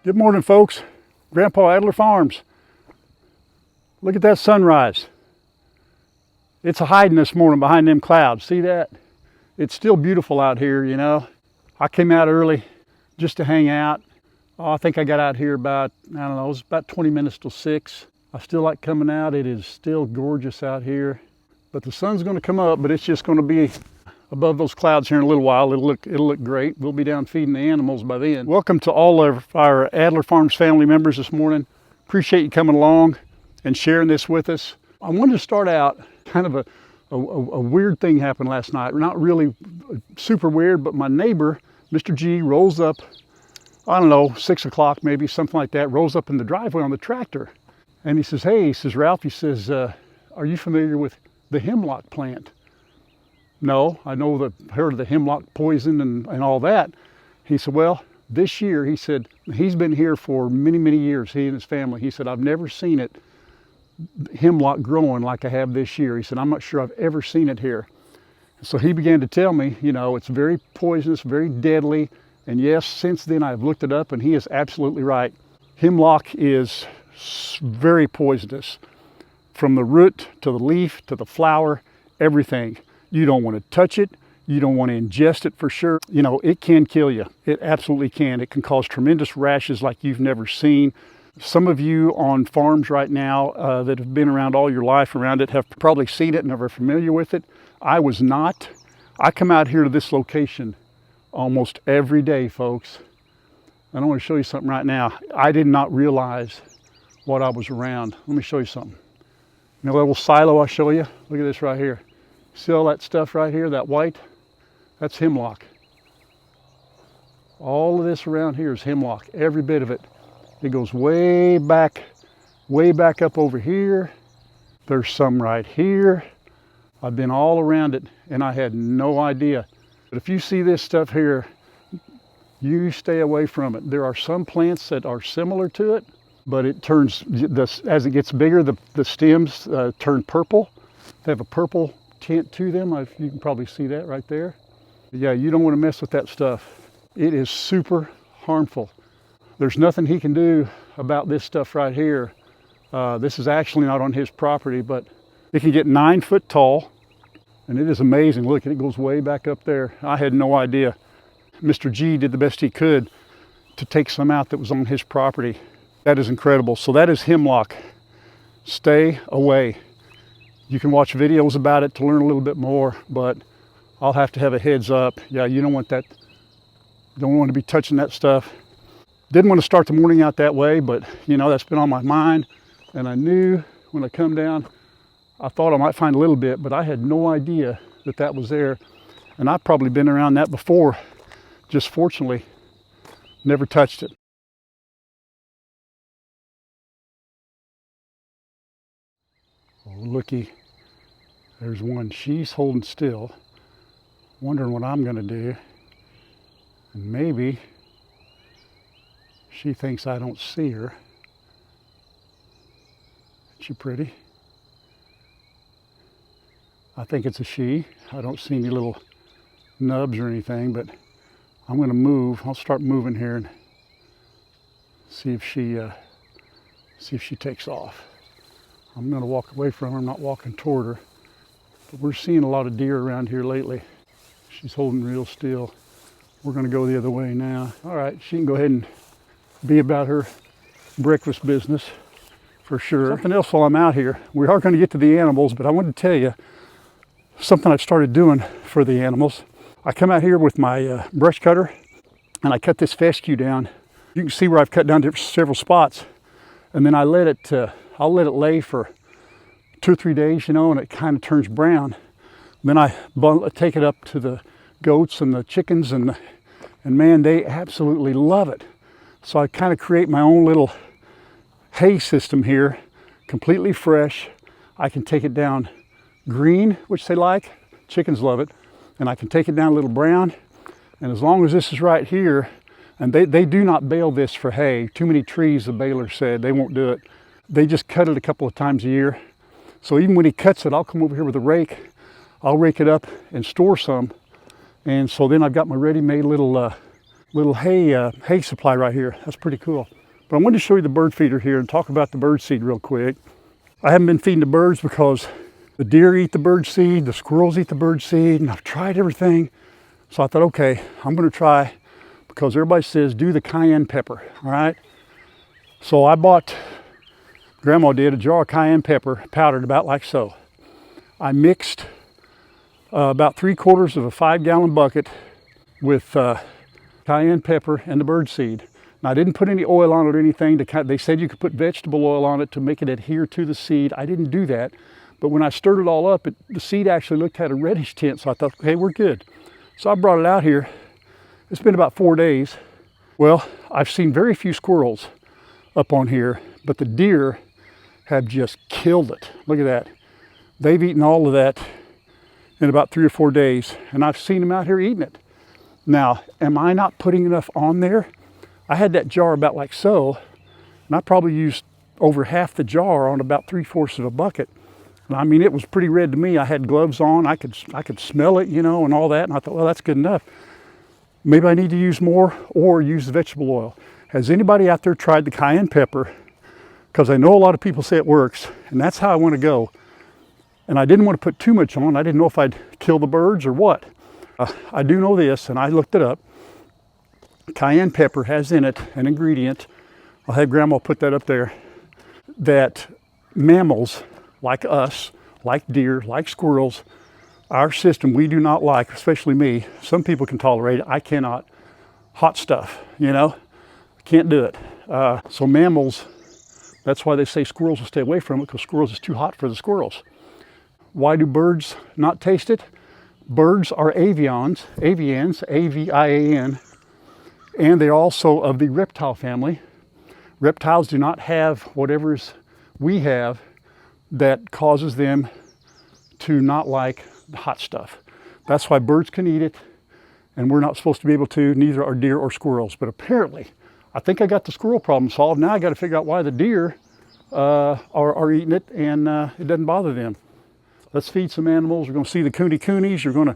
Good morning, folks. Grandpa Adler Farms. Look at that sunrise. It's hiding this morning behind them clouds. See that? It's still beautiful out here, you know. I came out early just to hang out. Oh, I think I got out here about, I don't know, it was about 20 minutes till 6. I still like coming out. It is still gorgeous out here. But the sun's going to come up, but it's just going to be above those clouds here in a little while. It'll look great. We'll be down feeding the animals by then. Welcome to all of our Adler Farms family members this morning. Appreciate you coming along and sharing this with us. I wanted to start out kind of a weird thing happened last night. Not really super weird, but my neighbor, Mr. G, rolls up, I don't know, 6 o'clock maybe, something like that, rolls up in the driveway on the tractor. And he says, hey, he says, Ralph, he says, are you familiar with the hemlock plant? No, I know heard of the hemlock poison and all that. He said, well, this year, he said, he's been here for many, many years, he and his family. He said, I've never seen hemlock growing like I have this year. He said, I'm not sure I've ever seen it here. So he began to tell me, you know, it's very poisonous, very deadly. And yes, since then I've looked it up and he is absolutely right. Hemlock is very poisonous. From the root to the leaf to the flower, everything. You don't want to touch it. You don't want to ingest it for sure. You know, it can kill you. It absolutely can. It can cause tremendous rashes like you've never seen. Some of you on farms right now that have been around all your life around it have probably seen it and are familiar with it. I was not. I come out here to this location almost every day, folks. And I want to show you something right now. I did not realize what I was around. Let me show you something. You know that little silo I show you? Look at this right here. See all that stuff right here, that white? That's hemlock. All of this around here is hemlock, every bit of it. It goes way back up over here. There's some right here. I've been all around it and I had no idea. But if you see this stuff here, you stay away from it. There are some plants that are similar to it, but it turns, as it gets bigger, the stems turn purple. They have a purple tint to them. You can probably see that right there. Yeah, you don't want to mess with that stuff. It is super harmful. There's nothing he can do about this stuff right here. This is actually not on his property, but it can get 9 foot tall, and it is amazing. Look, it goes way back up there. I had no idea. Mr. G did the best he could to take some out that was on his property. That is incredible. So that is hemlock. Stay away. You can watch videos about it to learn a little bit more, but I'll have to have a heads up. Yeah, you don't want that. Don't want to be touching that stuff. Didn't want to start the morning out that way, but you know, that's been on my mind. And I knew when I come down, I thought I might find a little bit, but I had no idea that that was there. And I've probably been around that before, just fortunately, never touched it. Oh, looky, there's one. She's holding still, wondering what I'm gonna do. And maybe she thinks I don't see her. Isn't she pretty? I think it's a she. I don't see any little nubs or anything, but I'm gonna move. I'll start moving here and see if she takes off. I'm gonna walk away from her. I'm not walking toward her. But we're seeing a lot of deer around here lately. She's holding real still. We're gonna go the other way now. All right, she can go ahead and be about her breakfast business for sure. Something else while I'm out here. We are gonna get to the animals, but I wanted to tell you something I've started doing for the animals. I come out here with my brush cutter and I cut this fescue down. You can see where I've cut down to several spots, and then I let it I'll let it lay for 2 or 3 days, you know, and it kind of turns brown. Then I take it up to the goats and the chickens, and man, they absolutely love it. So I kind of create my own little hay system here, completely fresh. I can take it down green, which they like. Chickens love it. And I can take it down a little brown. And as long as this is right here, and they do not bale this for hay. Too many trees, the baler said, they won't do it. They just cut it a couple of times a year. So even when he cuts it, I'll come over here with a rake. I'll rake it up and store some. And so then I've got my ready-made little hay supply right here. That's pretty cool. But I wanted to show you the bird feeder here and talk about the bird seed real quick. I haven't been feeding the birds because the deer eat the bird seed, the squirrels eat the bird seed, and I've tried everything. So I thought, okay, I'm gonna try, because everybody says do the cayenne pepper, all right? So I bought, Grandma did, a jar of cayenne pepper, powdered about like so. I mixed about 3/4 of a 5-gallon bucket with cayenne pepper and the bird seed. Now, I didn't put any oil on it or anything. They said you could put vegetable oil on it to make it adhere to the seed. I didn't do that. But when I stirred it all up, the seed actually had a reddish tint. So I thought, okay, we're good. So I brought it out here. It's been about 4 days. Well, I've seen very few squirrels up on here, but the deer have just killed it. Look at that. They've eaten all of that in about 3 or 4 days, and I've seen them out here eating it. Now, am I not putting enough on there? I had that jar about like so, and I probably used over half the jar on about 3/4 of a bucket. And I mean, it was pretty red to me. I had gloves on. I could smell it, you know, and all that. And I thought, well, that's good enough. Maybe I need to use more or use the vegetable oil. Has anybody out there tried the cayenne pepper? Because I know a lot of people say it works, and that's how I want to go. And I didn't want to put too much on. I didn't know if I'd kill the birds or what. I do know this, and I looked it up. Cayenne pepper has in it an ingredient, I'll have Grandma put that up there, that mammals like us, like deer, like squirrels, our system, we do not like, especially me. Some people can tolerate it. I cannot. Hot stuff, you know, can't do it. So mammals, that's why they say squirrels will stay away from it, because squirrels is too hot for the squirrels. Why do birds not taste it? Birds are avians, A-V-I-A-N, and they're also of the reptile family. Reptiles do not have whatever we have that causes them to not like hot stuff. That's why birds can eat it, and we're not supposed to be able to, neither are deer or squirrels. But apparently, I think I got the squirrel problem solved. Now I got to figure out why the deer are eating it, and it doesn't bother them. Let's feed some animals. We're going to see the coonies. You're going to,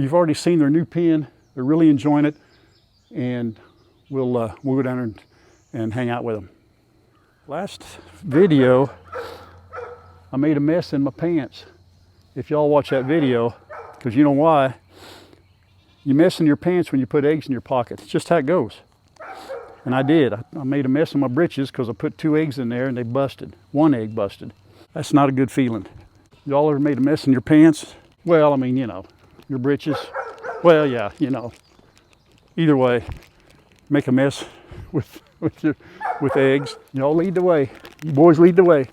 you've already seen their new pen. They're really enjoying it, and we'll go down there and hang out with them. Last video, I made a mess in my pants. If y'all watch that video, because you know why, you mess in your pants when you put eggs in your pockets. It's just how it goes. And I did. I made a mess in my britches because I put 2 eggs in there and they busted. 1 egg busted. That's not a good feeling. Y'all ever made a mess in your pants? Well, I mean, you know, your britches. Well, yeah, you know. Either way, make a mess with eggs. Y'all lead the way. You boys lead the way.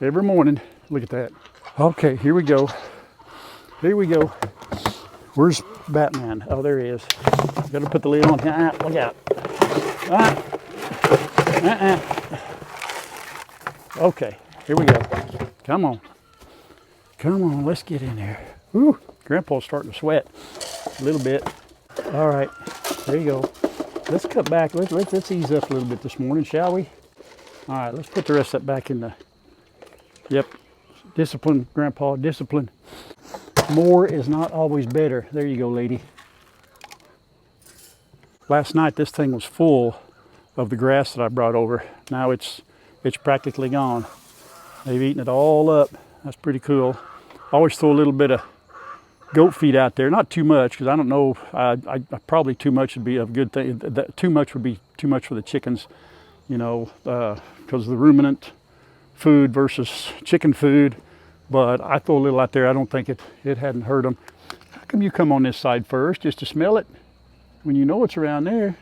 Every morning. Look at that. Okay, here we go. Here we go. Where's Batman? Oh, there he is. Gotta put the lid on. Look out. Okay, here we go. Come on. Come on, let's get in there. Whew, Grandpa's starting to sweat a little bit. All right, there you go. Let's cut back. Let's ease up a little bit this morning, shall we? All right, let's put the rest of that back in the, yep. Discipline, Grandpa, discipline. More is not always better. There you go, lady. Last night, this thing was full of the grass that I brought over. Now it's practically gone. They've eaten it all up. That's pretty cool. I always throw a little bit of goat feed out there. Not too much, because I don't know. I probably too much would be a good thing. Too much would be too much for the chickens, you know, because of the ruminant food versus chicken food. But I throw a little out there. I don't think it hadn't hurt them. How come you come on this side first just to smell it? When you know it's around there,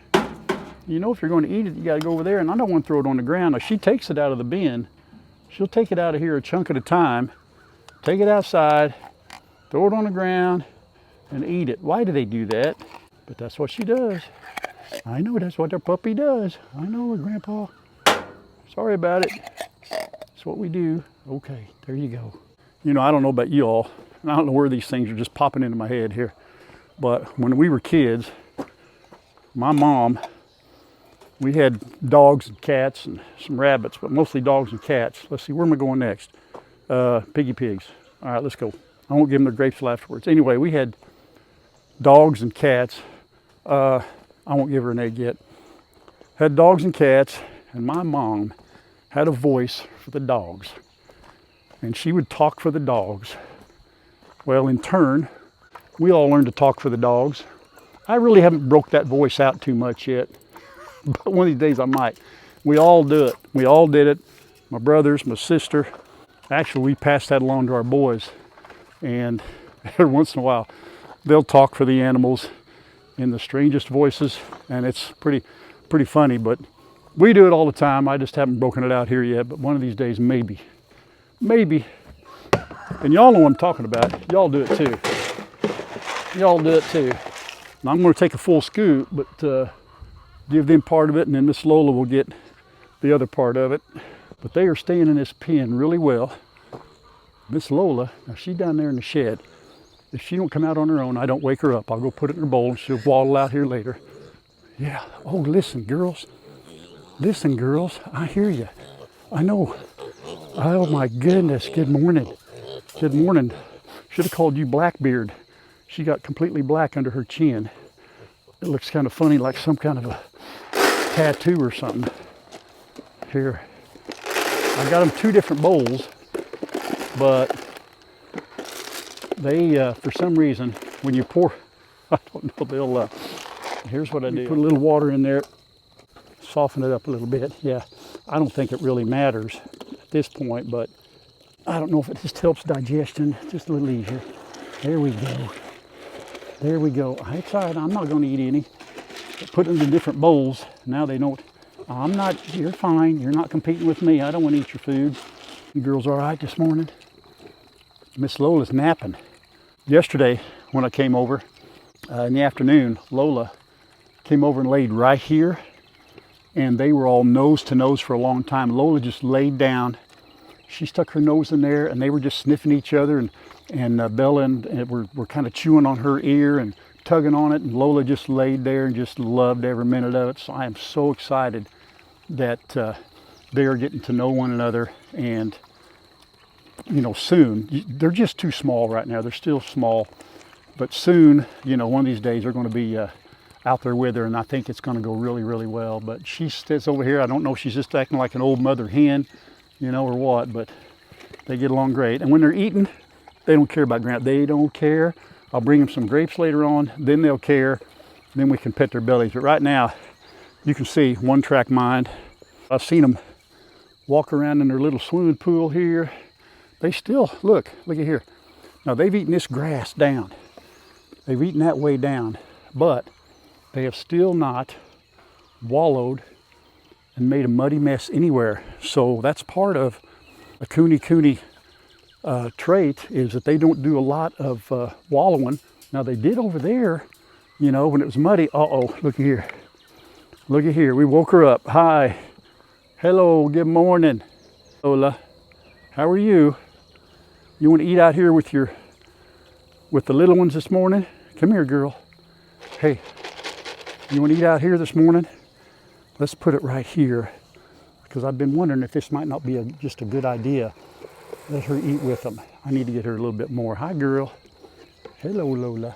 you know if you're going to eat it, you got to go over there. And I don't want to throw it on the ground. Now, she takes it out of the bin. She'll take it out of here a chunk at a time, take it outside, throw it on the ground, and eat it. Why do they do that? But that's what she does. I know that's what their puppy does. I know, Grandpa. Sorry about it. That's what we do. Okay, there you go. You know, I don't know about you all. I don't know where these things are just popping into my head here. But when we were kids, my mom, we had dogs and cats and some rabbits, but mostly dogs and cats. Let's see, where am I going next? Piggy pigs. All right, let's go. I won't give them their grapes till afterwards. Anyway, we had dogs and cats. I won't give her an egg yet. had dogs and cats, and my mom had a voice for the dogs. And she would talk for the dogs. Well, in turn, we all learned to talk for the dogs. I really haven't broke that voice out too much yet, but one of these days I might. We all do it. We all did it. My brothers, my sister. Actually, we passed that along to our boys. And every once in a while, they'll talk for the animals in the strangest voices, and it's pretty funny. But we do it all the time. I just haven't broken it out here yet, but one of these days, maybe. And y'all know what I'm talking about. Y'all do it too. Y'all do it too. Now, I'm going to take a full scoop, but give them part of it, and then Miss Lola will get the other part of it. But they are staying in this pen really well. Miss Lola, now she's down there in the shed. If she don't come out on her own, I don't wake her up. I'll go put it in her bowl and she'll waddle out here later. Yeah. Oh, listen, girls. Listen, girls. I hear you. I know. Oh, my goodness. Good morning. Good morning. Should have called you Blackbeard. She got completely black under her chin. It looks kind of funny, like some kind of a tattoo or something. Here. I got them 2 different bowls, but they, for some reason, when you pour, I don't know, they'll, here's what I do. Put a little water in there, soften it up a little bit. Yeah, I don't think it really matters at this point, but I don't know if it just helps digestion just a little easier. There we go. There we go. It's all right, I'm not going to eat any. Put them in different bowls. Now they don't. I'm not, you're fine. You're not competing with me. I don't want to eat your food. You girls all right this morning? Miss Lola's napping. Yesterday, when I came over in the afternoon, Lola came over and laid right here. And they were all nose to nose for a long time. Lola just laid down. She stuck her nose in there, and they were just sniffing each other. And Bella and were kind of chewing on her ear and tugging on it. And Lola just laid there and just loved every minute of it. So I am so excited that they are getting to know one another. And, you know, soon, they're just too small right now. They're still small. But soon, you know, one of these days they're going to be out there with her. And I think it's going to go really, really well. But she sits over here. I don't know if she's just acting like an old mother hen, you know, or what. But they get along great. And when they're eating, they don't care about Grant. They don't care. I'll bring them some grapes later on. Then they'll care. Then we can pet their bellies. But right now, you can see one track mind. I've seen them walk around in their little swimming pool here. They still, look at here. Now they've eaten this grass down. They've eaten that way down. But they have still not wallowed and made a muddy mess anywhere. So that's part of a cooney trait, is that they don't do a lot of wallowing. Now they did over there, you know, when it was muddy. Uh-oh, look at here. Look at here, we woke her up. Hi, hello, good morning. Lola, how are you? You want to eat out here with the little ones this morning? Come here, girl. Hey, you want to eat out here this morning? Let's put it right here, because I've been wondering if this might not be just a good idea. Let her eat with them. I need to get her a little bit more. Hi, girl. Hello, Lola.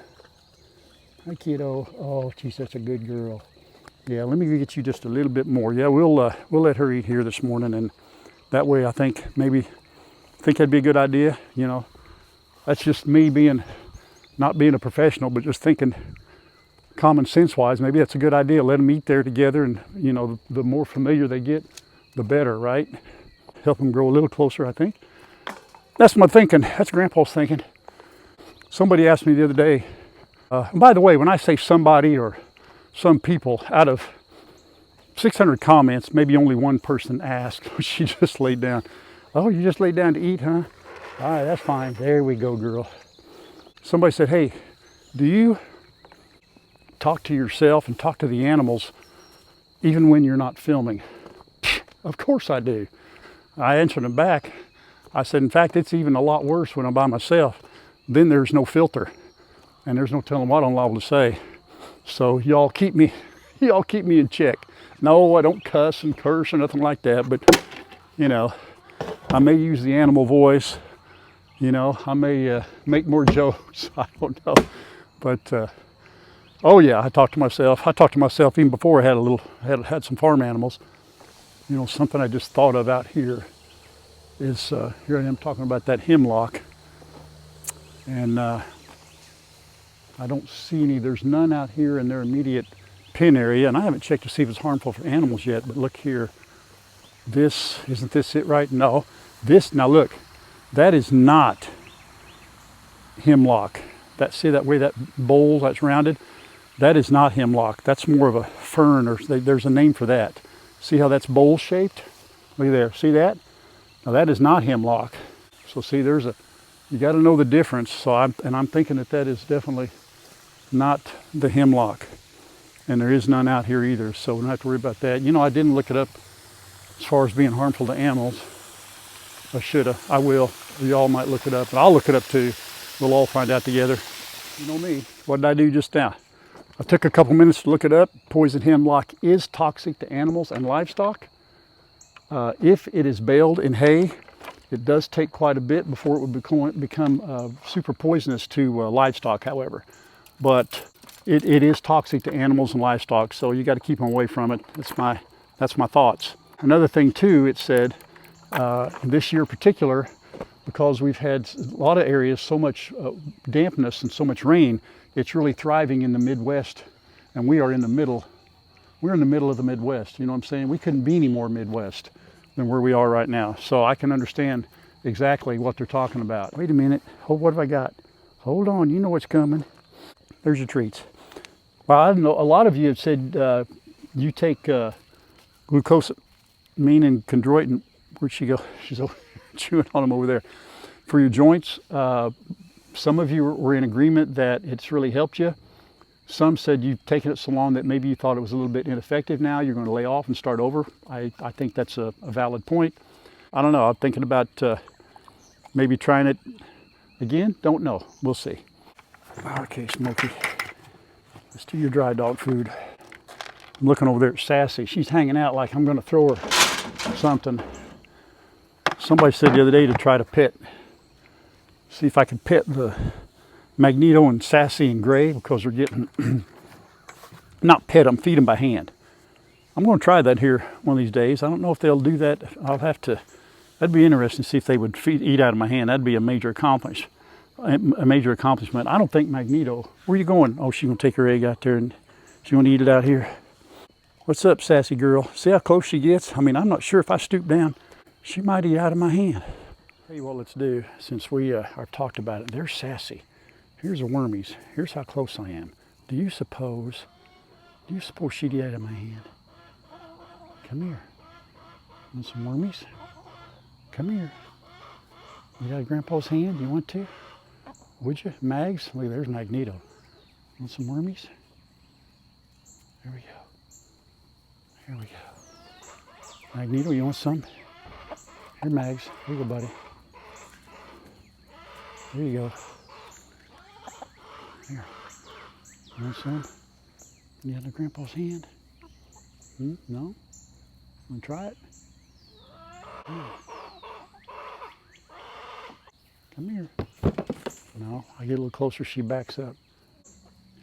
Hi, kiddo. Oh, she's such a good girl. Yeah, let me get you just a little bit more. Yeah, we'll let her eat here this morning, and that way I think that'd be a good idea. You know, that's just me not being a professional, but just thinking common sense wise. Maybe that's a good idea. Let them eat there together, and you know, the more familiar they get, the better, right? Help them grow a little closer, I think. That's my thinking. That's Grandpa's thinking. Somebody asked me the other day, and by the way, when I say somebody or some people, out of 600 comments, maybe only one person asked. She just laid down. Oh, you just laid down to eat, huh? All right, that's fine. There we go, girl. Somebody said, hey, do you talk to yourself and talk to the animals even when you're not filming? Of course I do. I answered them back. I said, in fact, it's even a lot worse when I'm by myself. Then there's no filter, and there's no telling what I'm liable to say. So y'all keep me in check. No, I don't cuss and curse or nothing like that, but you know, I may use the animal voice. You know, I may make more jokes. I don't know, but Oh yeah, I talked to myself. I talked to myself even before I had some farm animals. You know, something I just thought of out here is here I am talking about that hemlock, and I don't see any. There's none out here in their immediate pin area, and I haven't checked to see if it's harmful for animals yet. But look here, isn't this it right? No, now look, that is not hemlock. See that way that bowl that's rounded? That is not hemlock. That's more of a fern, or there's a name for that. See how that's bowl shaped? Look there, see that? Now that is not hemlock. So see, you got to know the difference. So I'm thinking that is definitely not the hemlock, and there is none out here either. So we don't have to worry about that. You know, I didn't look it up as far as being harmful to animals. I should have. I will. Y'all might look it up, and I'll look it up too. We'll all find out together. You know me. What did I do just now? I took a couple minutes to look it up. Poison hemlock is toxic to animals and livestock. If it is baled in hay, it does take quite a bit before it would become super poisonous to livestock, however. But it is toxic to animals and livestock, so you got to keep them away from it. That's my thoughts. Another thing too, it said this year in particular, because we've had a lot of areas, so much dampness and so much rain, it's really thriving in the Midwest, and we are in the middle. We're in the middle of the Midwest, you know what I'm saying? We couldn't be any more Midwest than where we are right now. So I can understand exactly what they're talking about. Wait a minute, what have I got? Hold on, you know what's coming. There's your treats. Well, I don't know, a lot of you have said you take glucosamine and chondroitin. Where'd she go? She's chewing on them over there. For your joints, some of you were in agreement that it's really helped you. Some said you've taken it so long that maybe you thought it was a little bit ineffective now. You're going to lay off and start over. I think that's a valid point. I don't know. I'm thinking about maybe trying it again. Don't know. We'll see. Okay, Smokey. Let's do your dry dog food. I'm looking over there at Sassy. She's hanging out like I'm going to throw her something. Somebody said the other day to try to pet. See if I could pet the Magneto and Sassy and Gray, because they're getting, not pet them, feed them by hand. I'm going to try that here one of these days. I don't know if they'll do that. I'll have to, that'd be interesting to see if they would eat out of my hand. That'd be a major accomplishment. I don't think Magneto, where are you going? Oh, she's going to take her egg out there and she's going to eat it out here. What's up, Sassy girl? See how close she gets? I mean, I'm not sure if I stoop down, she might eat out of my hand. Tell you what, let's do, since we are talked about it. There's Sassy. Here's the wormies. Here's how close I am. Do you suppose she'd eat out of my hand? Come here. Want some wormies? Come here. You got Grandpa's hand? You want to? Would you? Mags? Look, there's Magneto. Want some wormies? There we go. Here we go. Magneto, you want some? Here, Mags. Here you go, buddy. There you go. Here. You want some? You got the Grandpa's hand? No? Want to try it? Come here. No, I get a little closer, she backs up.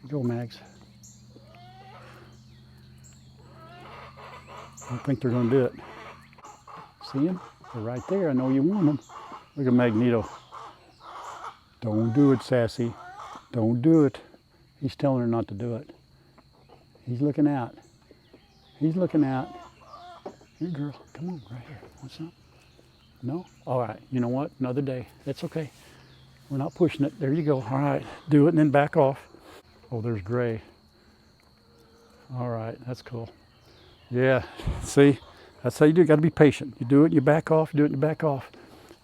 Go, Mags. I don't think they're going to do it. See them? They're right there. I know you want them. Look at Magneto. Don't do it, Sassy. Don't do it. He's telling her not to do it. He's looking out. He's looking out. Here, girl. Come on, right here. Want some? No? All right. You know what? Another day. That's okay. We're not pushing it. There you go. All right. Do it and then back off. Oh, there's Gray. All right. That's cool. Yeah. See? That's how you do it. Got to be patient. You do it, you back off. You do it, you back off.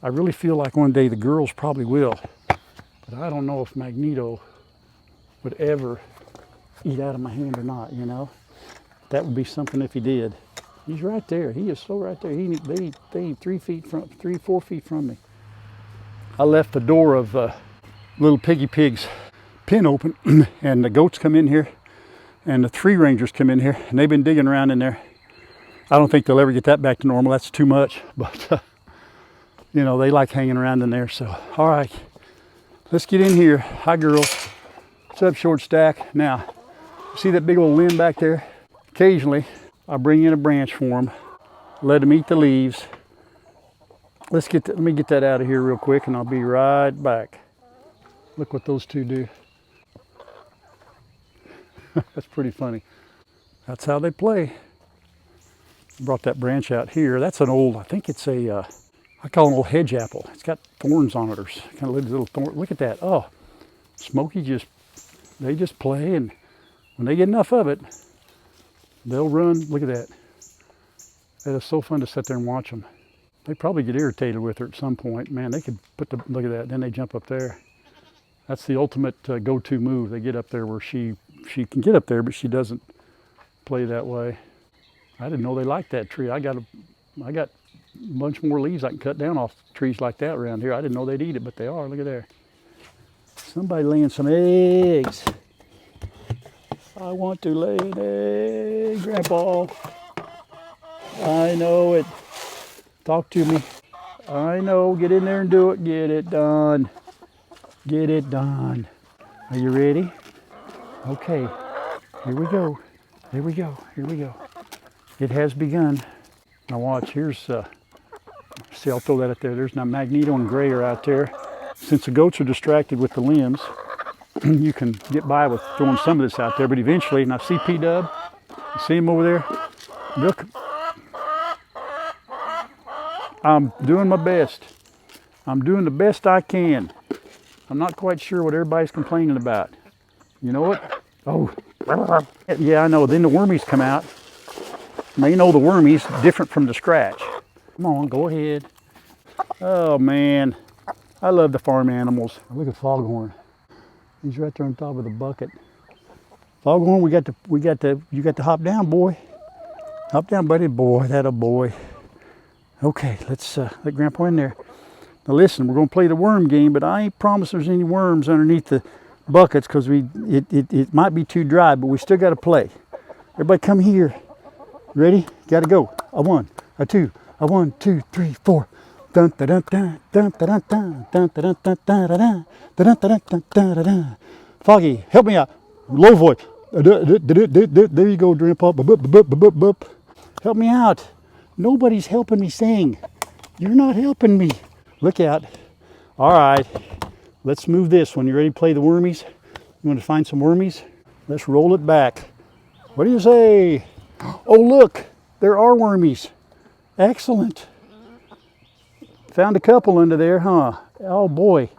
I really feel like one day the girls probably will. But I don't know if Magneto would ever eat out of my hand or not, you know? That would be something if he did. He's right there. He is so right there. They 4 feet from me. I left the door of little Piggy Pig's pen open, and the goats come in here, and the 3 rangers come in here, and they've been digging around in there. I don't think they'll ever get that back to normal. That's too much, but you know, they like hanging around in there. So, all right, let's get in here. Hi, girls. What's up, Short Stack? Now, See that big old limb back there? Occasionally, I bring in a branch for them, let them eat the leaves. Let me get that out of here real quick and I'll be right back. Look what those two do. That's pretty funny. That's how they play. Brought that branch out here. That's an old, I think it's a, I call it an old hedge apple. It's got thorns on it, or kind of little thorns. Look at that. Oh, Smokey they just play, and when they get enough of it, they'll run. Look at that. That is so fun to sit there and watch them. They probably get irritated with her at some point. Man, they could look at that, then they jump up there. That's the ultimate go-to move. They get up there where she can get up there, but she doesn't play that way. I didn't know they liked that tree. I got a bunch more leaves I can cut down off trees like that around here. I didn't know they'd eat it, but they are. Look at there. Somebody laying some eggs. I want to lay an egg, Grandpa. I know it. Talk to me. I know. Get in there and do it. Get it done. Get it done. Are you ready? Okay. Here we go. Here we go. Here we go. It has begun. Now watch. Here's, see, I'll throw that up there. There's now Magneto and Gray are out there. Since the goats are distracted with the limbs, you can get by with throwing some of this out there, but eventually, now see P-Dub? You see him over there? Look. I'm doing my best. I'm doing the best I can. I'm not quite sure what everybody's complaining about. You know what? Oh, yeah, I know. Then the wormies come out. Now you know the wormies different from the scratch. Come on, go ahead. Oh man, I love the farm animals. Look at Foghorn. He's right there on top of the bucket. Foghorn, you got to hop down, boy. Hop down, buddy. Boy, that a boy. Okay, let's let Grandpa in there. Now listen, we're gonna play the worm game, but I ain't promised there's any worms underneath the buckets because it might be too dry, but we still got to play. Everybody come here. Ready? Got to go. A 1, a 2, a 1, 2, 3, 4. Dun dun dun dun dun dun dun dun dun dun dun dun dun dun dun dun. Foggy, help me out. Low voice. There you go, Grandpa. Help me out. Nobody's helping me sing. You're not helping me. Look out. All right. Let's move this one. You ready to play the wormies? You want to find some wormies? Let's roll it back. What do you say? Oh, look. There are wormies. Excellent. Found a couple under there, huh? Oh, boy.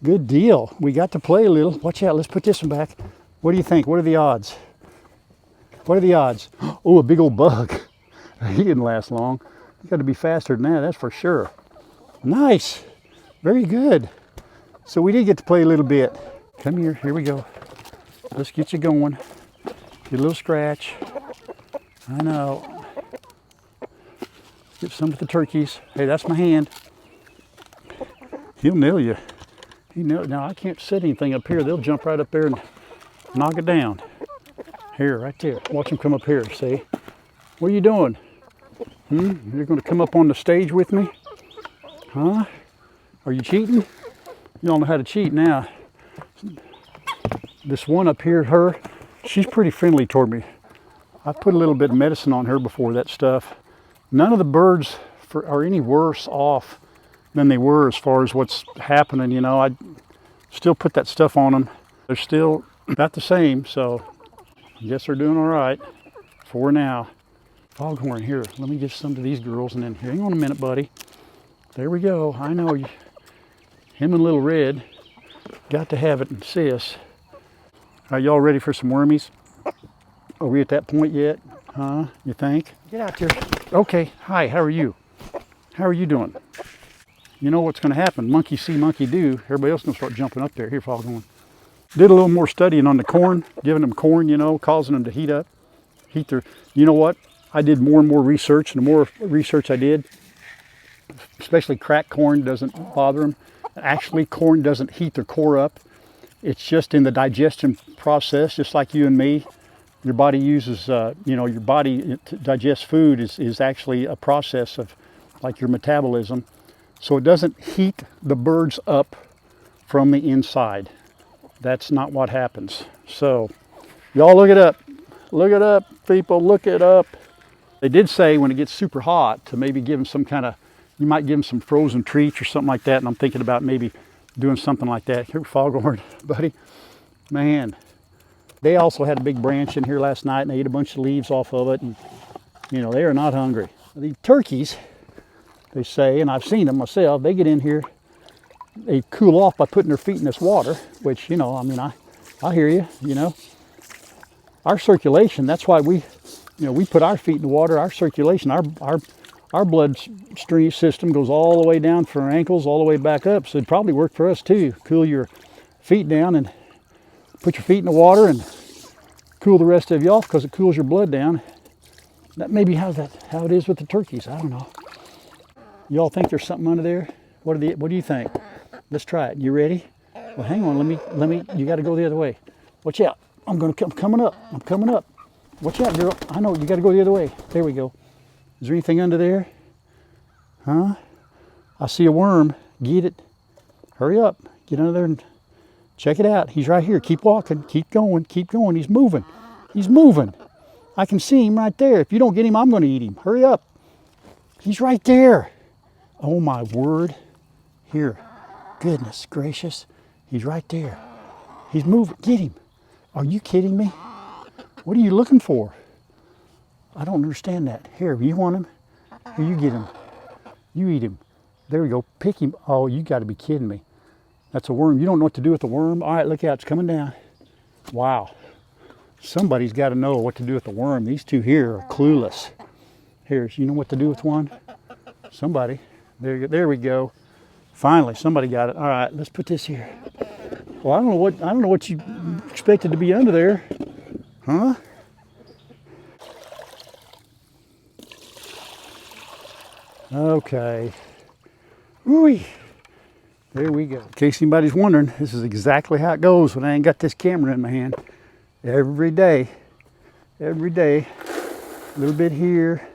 Good deal. We got to play a little. Watch out. Let's put this one back. What do you think? What are the odds? What are the odds? Oh, a big old bug. He didn't last long. You got to be faster than that, that's for sure. Nice. Very good. So we did get to play a little bit. Come here. Here we go. Let's get you going. Get a little scratch. I know. Get some of the turkeys. Hey, that's my hand. He'll nail you. Now I can't set anything up here. They'll jump right up there and knock it down. Here, right there. Watch them come up here, see? What are you doing? You're going to come up on the stage with me? Huh? Are you cheating? You don't know how to cheat now. This one up here, she's pretty friendly toward me. I put a little bit of medicine on her before that stuff. None of the birds are any worse off than they were as far as what's happening. You know, I still put that stuff on them. They're still about the same, so I guess they're doing all right for now. Foghorn, here, let me give some to these girls, and then hang on a minute, buddy. There we go. I know you. Him and Little Red got to have it, and sis. Are y'all ready for some wormies? Are we at that point yet? Huh? You think? Get out there. Okay. Hi, how are you? How are you doing? You know what's going to happen. Monkey see, monkey do. Everybody else is going to start jumping up there. Here, Foghorn. Did a little more studying on the corn, giving them corn, you know, causing them to heat up. You know what? I did more and more research, and the more research I did, especially cracked corn doesn't bother them. Actually, corn doesn't heat their core up. It's just in the digestion process, just like you and me. Your body uses, your body to digest food is actually a process of like your metabolism. So it doesn't heat the birds up from the inside. That's not what happens. So Y'all look it up. Look it up, people, look it up. They did say when it gets super hot to maybe give them some kind of, you might give them some frozen treats or something like that. And I'm thinking about maybe doing something like that. Here, foghorn, buddy. Man, they also had a big branch in here last night and they ate a bunch of leaves off of it. And, you know, they are not hungry. The turkeys, they say, and I've seen them myself, they get in here, they cool off by putting their feet in this water, which, you know, I mean, I hear you, you know. Our circulation, that's why we put our feet in the water. Our circulation, our blood stream system goes all the way down from our ankles all the way back up. So it'd probably work for us too. Cool your feet down and put your feet in the water and cool the rest of you off because it cools your blood down. That may be how it is with the turkeys. I don't know. Y'all think there's something under there? What do you think? Let's try it. You ready? Well, hang on. Let me. You got to go the other way. Watch out. I'm coming up. I'm coming up. Watch out, girl. I know, you got to go the other way. There we go. Is there anything under there? Huh? I see a worm. Get it. Hurry up. Get under there and check it out. He's right here. Keep walking. Keep going. Keep going. He's moving. He's moving. I can see him right there. If you don't get him, I'm going to eat him. Hurry up. He's right there. Oh, my word. Here. Goodness gracious. He's right there. He's moving. Get him. Are you kidding me? What are you looking for? I don't understand that. Here, you want him? Here, you get him. You eat him. There we go. Pick him. Oh, you got to be kidding me. That's a worm. You don't know what to do with the worm? All right, look out. It's coming down. Wow. Somebody's got to know what to do with the worm. These two here are clueless. Here, you know what to do with one? Somebody. There we go. Finally, somebody got it. All right, let's put this here. Well, I don't know what you expected to be under there. Huh? Okay. Ooh, there we go. In case anybody's wondering, this is exactly how it goes when I ain't got this camera in my hand. Every day. A little bit here.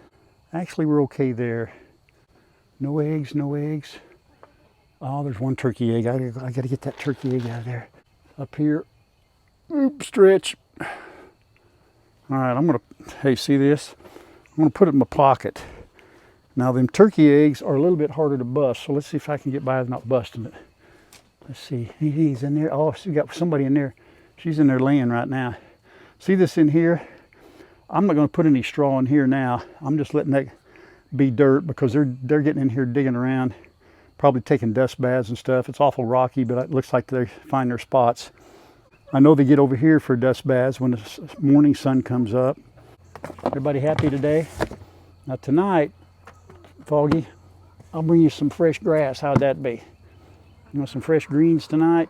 Actually, we're okay there. No eggs, no eggs. Oh, there's one turkey egg. I gotta get that turkey egg out of there. Up here. Oop, stretch. All right, hey, see this? I'm gonna put it in my pocket. Now, them turkey eggs are a little bit harder to bust, so let's see if I can get by with not busting it. Let's see, he's in there. Oh, she's got somebody in there. She's in there laying right now. See this in here? I'm not gonna put any straw in here now. I'm just letting that be dirt because they're getting in here digging around, probably taking dust baths and stuff. It's awful rocky, but it looks like they find their spots. I know they get over here for dust baths when the morning sun comes up. Everybody happy today? Now tonight, Foggy, I'll bring you some fresh grass. How'd that be? You want some fresh greens tonight?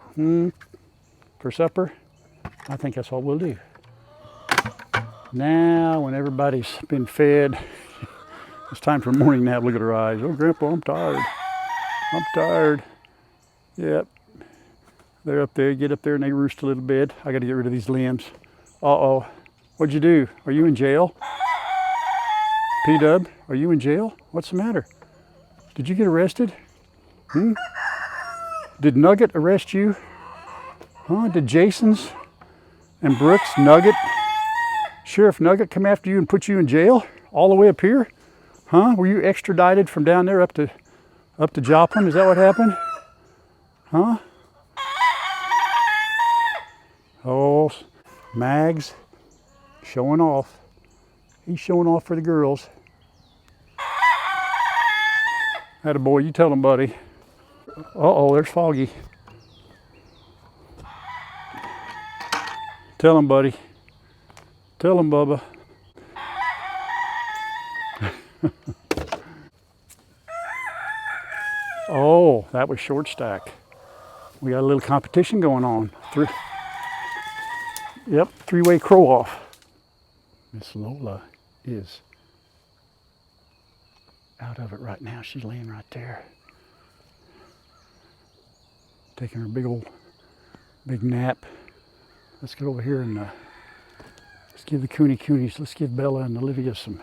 For supper? I think that's what we'll do. Now, when everybody's been fed, it's time for a morning nap. Look at her eyes. Oh, Grandpa, I'm tired. I'm tired. Yep. They're up there. Get up there and they roost a little bit. I got to get rid of these limbs. Uh-oh. What'd you do? Are you in jail? P-Dub, are you in jail? What's the matter? Did you get arrested? Did Nugget arrest you? Huh? Did Jason's and Brooks, Nugget, Sheriff Nugget come after you and put you in jail? All the way up here? Huh? Were you extradited from down there up to Joplin? Is that what happened? Huh? Oh, Mags showing off. He's showing off for the girls. Attaboy, you tell him, buddy. Uh-oh, there's Foggy. Tell him, buddy. Tell him, Bubba. Oh, that was short stack. We got a little competition going on. Three-way crow off. Miss Lola is out of it right now. She's laying right there. Taking her big nap. Let's get over here and let's give the coonies, let's give Bella and Olivia some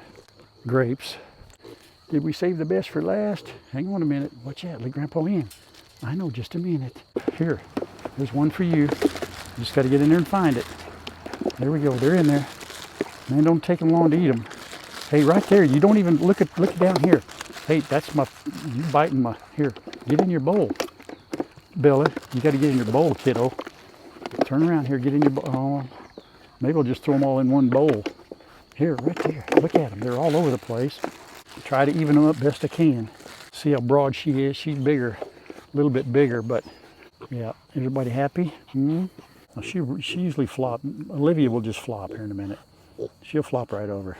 grapes. Did we save the best for last? Hang on a minute. Watch out, let Grandpa in. I know, just a minute. Here, there's one for you. You just got to get in there and find it. There we go. They're in there. Man, don't take them long to eat them. Hey, right there. You don't even look down here. Hey, that's you biting my, here. Get in your bowl. Bella, you got to get in your bowl, kiddo. Turn around here, get in your bowl. Oh, maybe I'll just throw them all in one bowl. Here, right there. Look at them. They're all over the place. Try to even them up best I can. See how broad she is. She's bigger, a little bit bigger, but yeah. Everybody happy? Well, she usually flop. Olivia will just flop here in a minute. She'll flop right over.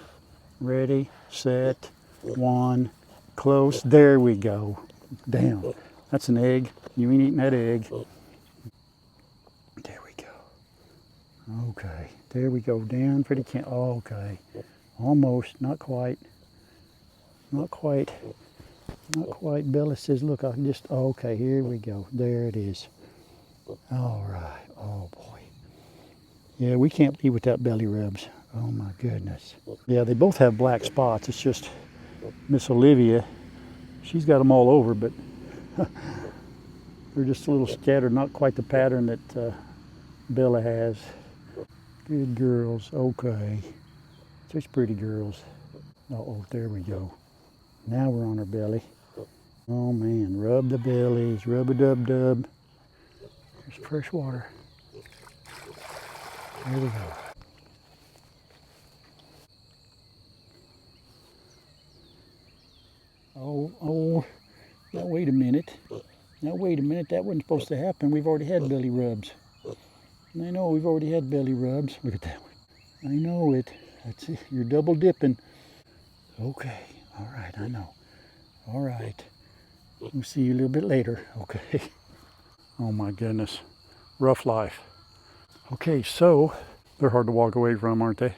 Ready, set, one, close. There we go. Damn, that's an egg. You ain't eating that egg. There we go. Okay, there we go. Down pretty okay. Almost, not quite. Not quite. Not quite. Bella says, look, I just, okay, here we go. There it is. All right. Oh, boy. Yeah, we can't be without belly rubs. Oh, my goodness. Yeah, they both have black spots. It's just Miss Olivia. She's got them all over, but they're just a little scattered. Not quite the pattern that Bella has. Good girls. Okay. Such pretty girls. Uh-oh, there we go. Now we're on her belly. Oh man, rub the bellies, rub-a-dub-dub. There's fresh water. There we go. Oh, now wait a minute. Now wait a minute, that wasn't supposed to happen. We've already had belly rubs. I know, we've already had belly rubs. Look at that one. I know it. That's it. You're double dipping. Okay. All right, I know. All right. We'll see you a little bit later. Okay. Oh my goodness. Rough life. Okay, so they're hard to walk away from, aren't they?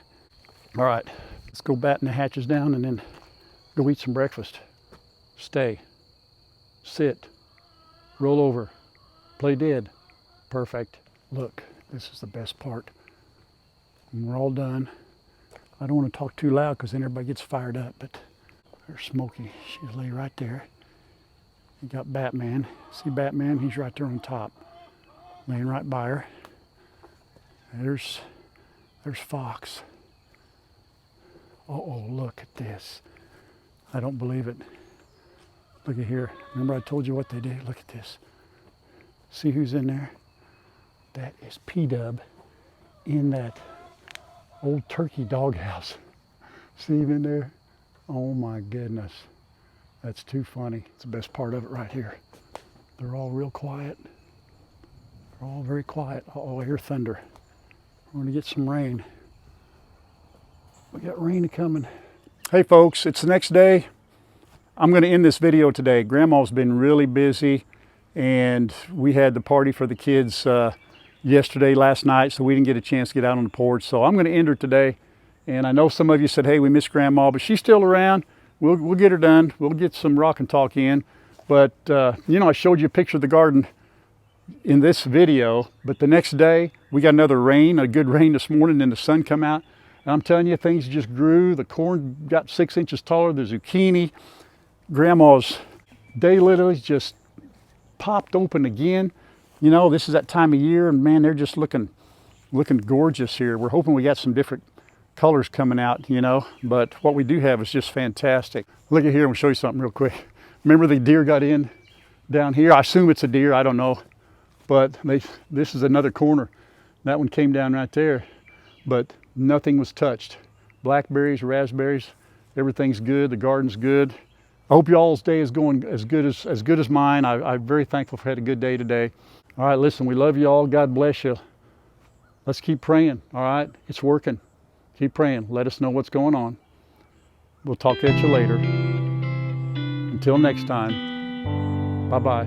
All right. Let's go batten the hatches down and then go eat some breakfast. Stay. Sit. Roll over. Play dead. Perfect. Look, this is the best part. When we're all done, I don't want to talk too loud because then everybody gets fired up, but there's Smokey. She's lay right there. You got Batman. See Batman? He's right there on top, laying right by her. There's Fox. Uh-oh, look at this. I don't believe it. Look at here. Remember I told you what they did? Look at this. See who's in there? That is P-Dub in that old turkey doghouse. See him in there? Oh my goodness. That's too funny. It's the best part of it right here. They're all real quiet. They're all very quiet. Uh-oh, I hear thunder. We're gonna get some rain. We got rain coming. Hey folks, it's the next day. I'm gonna end this video today. Grandma's been really busy and we had the party for the kids yesterday, last night, so we didn't get a chance to get out on the porch. So I'm gonna end her today. And I know some of you said, hey, we miss Grandma, but she's still around. We'll get her done. We'll get some rock and talk in. But, you know, I showed you a picture of the garden in this video, but the next day we got another rain, a good rain this morning, and the sun come out. And I'm telling you, things just grew. The corn got 6 inches taller, the zucchini. Grandma's daylilies just popped open again. You know, this is that time of year, and man, they're just looking gorgeous here. We're hoping we got some different colors coming out, you know, but what we do have is just fantastic. Look at here, I'm gonna show you something real quick. Remember the deer got in down here? I assume it's a deer, I don't know, but this is another corner. That one came down right there, but nothing was touched. Blackberries, raspberries, everything's good. The garden's good. I hope y'all's day is going as good as mine. I'm very thankful for had a good day today. All right, listen, we love you all. God bless you. Let's keep praying. All right, it's working. Keep praying. Let us know what's going on. We'll talk at you later. Until next time, bye-bye.